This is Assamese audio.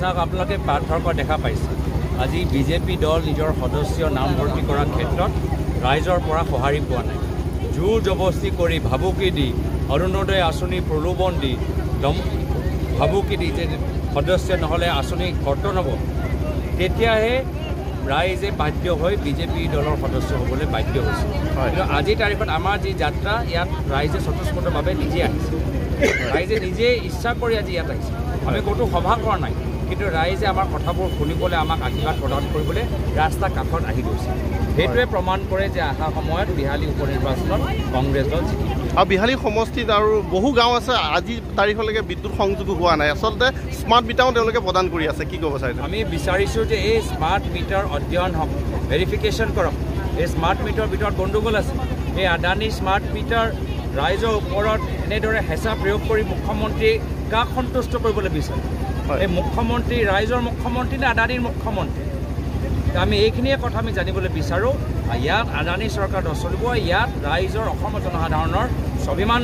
চাওক আপোনালোকে পাৰ্থক্য কৰা দেখা পাইছে আজি বিজেপি দল নিজৰ সদস্য নামভৰ্তি কৰাৰ ক্ষেত্ৰত ৰাইজৰ পৰা সঁহাৰি পোৱা নাই জোৰ জবস্তি কৰি ভাবুকি দি অৰুণোদয় আঁচনি প্ৰলোভন দি ভাবুকি দি যে সদস্য নহ'লে আঁচনি কৰ্তন হ'ব তেতিয়াহে ৰাইজে বাধ্য হৈ বিজেপি দলৰ সদস্য হ'বলৈ বাধ্য হৈছে কিন্তু আজিৰ তাৰিখত আমাৰ যি যাত্ৰা ইয়াত ৰাইজে স্বতঃস্ফূৰ্তভাৱে নিজে আহিছে ৰাইজে নিজে ইচ্ছা কৰি আজি ইয়াত আহিছে আমি ক'তো সভা কৰা নাই কিন্তু ৰাইজে আমাৰ কথাবোৰ শুনিবলৈ আমাক আশীৰ্বাদ প্ৰদান কৰিবলৈ ৰাস্তা কাষত আহি গৈছে সেইটোৱে প্ৰমাণ কৰে যে অহা সময়ত বিহালী উপ নিৰ্বাচনত কংগ্ৰেছ দল জিকিব আৰু বিহালী সমষ্টিত আৰু বহু গাঁও আছে আজি তাৰিখলৈকে বিদ্যুৎ সংযোগ হোৱা নাই আচলতে স্মাৰ্ট মিটাৰো তেওঁলোকে প্ৰদান কৰি আছে কি ক'ব বিচাৰিছে আমি বিচাৰিছোঁ যে এই স্মাৰ্ট মিটাৰ অধ্যয়ন হওক ভেৰিফিকেশ্যন কৰক এই স্মাৰ্ট মিটাৰৰ ভিতৰত গণ্ডগোল আছে এই আদানী স্মাৰ্ট মিটাৰ ৰাইজৰ ওপৰত এনেদৰে হেঁচা প্ৰয়োগ কৰি মুখ্যমন্ত্ৰী কাক সন্তুষ্ট কৰিবলৈ বিচাৰে এই মুখ্যমন্ত্ৰী ৰাইজৰ মুখ্যমন্ত্ৰী নে আদানীৰ মুখ্যমন্ত্ৰী আমি এইখিনিয়ে কথা আমি জানিবলৈ বিচাৰোঁ ইয়াত আদানী চৰকাৰ নচলিব ইয়াত ৰাইজৰ অসমৰ জনসাধাৰণৰ স্বাভিমান